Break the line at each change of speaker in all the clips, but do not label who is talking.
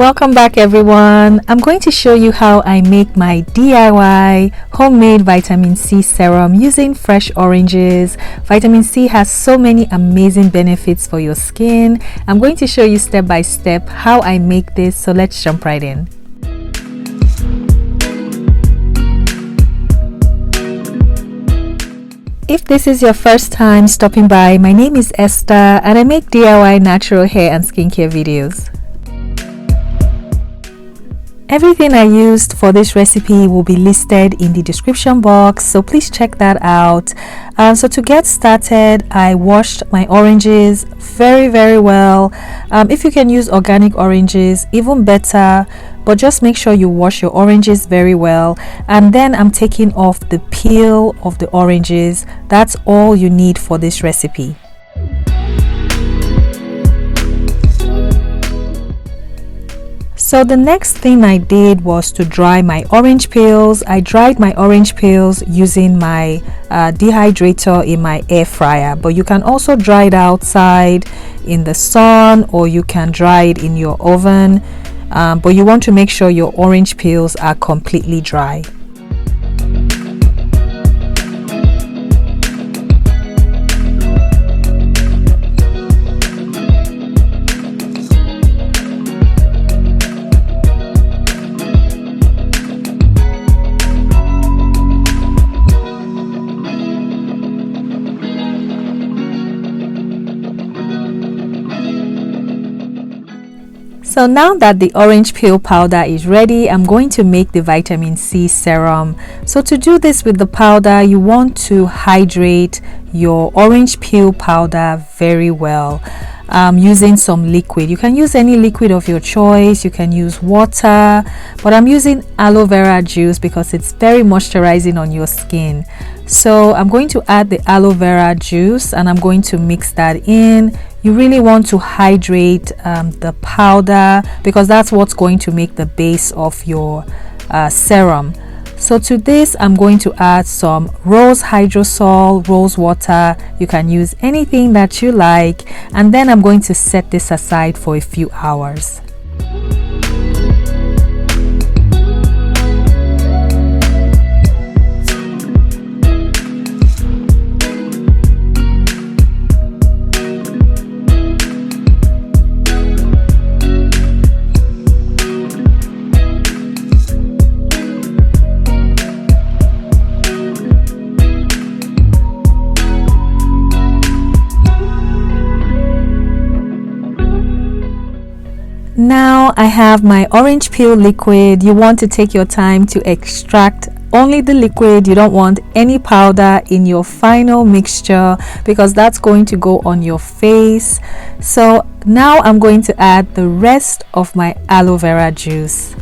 Welcome back everyone. I'm going to show you how I make my DIY homemade vitamin C serum using fresh oranges. Vitamin C has so many amazing benefits for your skin. I'm going to show you step by step how I make this, so let's jump right in. If this is your first time stopping by, my name is Esther and I make DIY natural hair and skincare videos. Everything I used for this recipe will be listed in the description box, so please check that out. So to get started, I washed my oranges very well. If you can use organic oranges, even better, but just make sure you wash your oranges very well. And then I'm taking off the peel of the oranges. That's all you need for this recipe. So the next thing I did was to dry my orange peels. I dried my orange peels using my dehydrator in my air fryer, but you can also dry it outside in the sun, or you can dry it in your oven, but you want to make sure your orange peels are completely dry. So now that the orange peel powder is ready, I'm going to make the vitamin C serum. So to do this with the powder, you want to hydrate your orange peel powder very well using some liquid. You can use any liquid of your choice. You can use water, but I'm using aloe vera juice because it's very moisturizing on your skin. So I'm going to add the aloe vera juice and I'm going to mix that in. You really want to hydrate the powder because that's what's going to make the base of your serum. So to this, I'm going to add some rose hydrosol, rose water. You can use anything that you like, and then I'm going to set this aside for a few hours. Now I have my orange peel liquid. You want to take your time to extract only the liquid. You don't want any powder in your final mixture because that's going to go on your face. So now I'm going to add the rest of my aloe vera juice.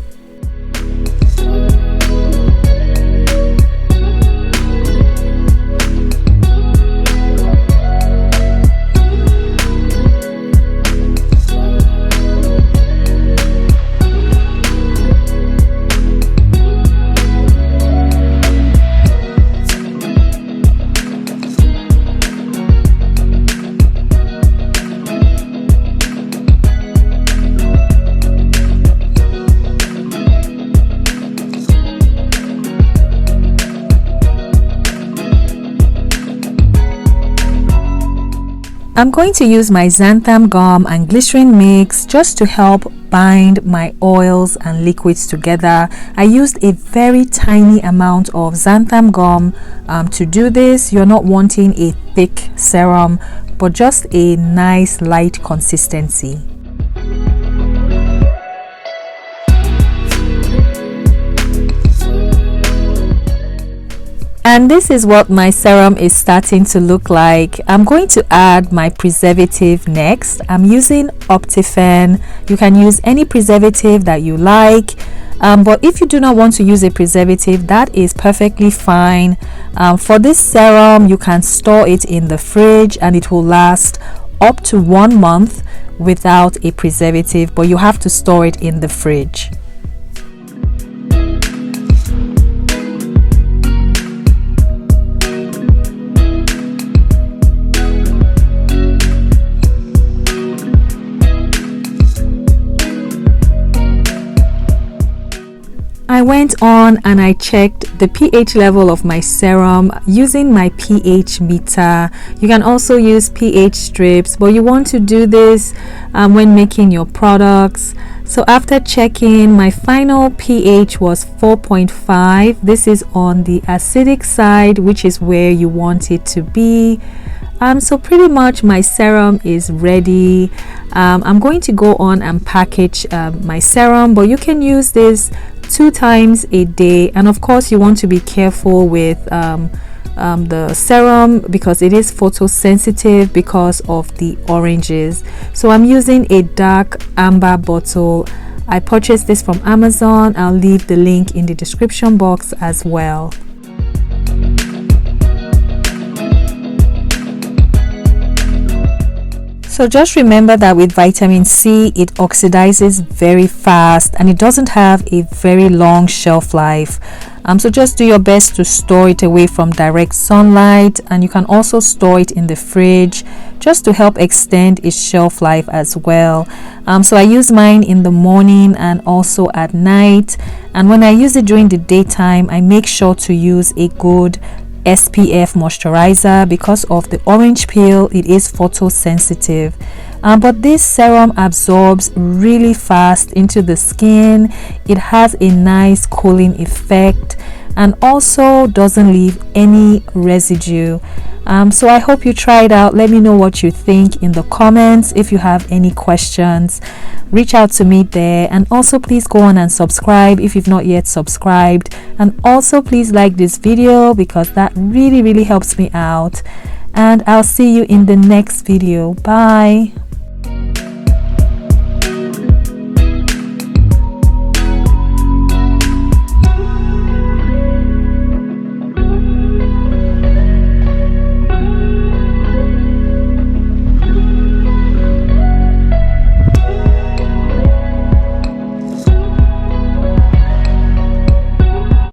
I'm going to use my xanthan gum and glycerin mix just to help bind my oils and liquids together. I used a very tiny amount of xanthan gum to do this. You're not wanting a thick serum, but just a nice light consistency. And this is what my serum is starting to look like. I'm going to add my preservative next. I'm using Optifen. You can use any preservative that you like, but if you do not want to use a preservative, that is perfectly fine. For this serum, you can store it in the fridge and it will last up to 1 month without a preservative, but you have to store it in the fridge. I went on and I checked the pH level of my serum using my pH meter. You can also use pH strips, but you want to do this when making your products. So after checking, my final pH was 4.5. This is on the acidic side, which is where you want it to be. So pretty much my serum is ready. I'm going to go on and package my serum, but you can use this 2 times a day, and of course you want to be careful with the serum because it is photosensitive because of the oranges. So I'm using a dark amber bottle. I purchased this from Amazon. I'll leave the link in the description box as well. So just remember that with vitamin C, it oxidizes very fast and it doesn't have a very long shelf life. So just do your best to store it away from direct sunlight, and you can also store it in the fridge just to help extend its shelf life as well. So I use mine in the morning and also at night, and when I use it during the daytime, I make sure to use a good SPF moisturizer because of the orange peel. It is photosensitive, but this serum absorbs really fast into the skin. It has a nice cooling effect and also doesn't leave any residue. So I hope you try it out. Let me know what you think in the comments. If you have any questions, reach out to me there, and also please go on and subscribe if you've not yet subscribed, and also please like this video because that really helps me out. And I'll see you in the next video. Bye.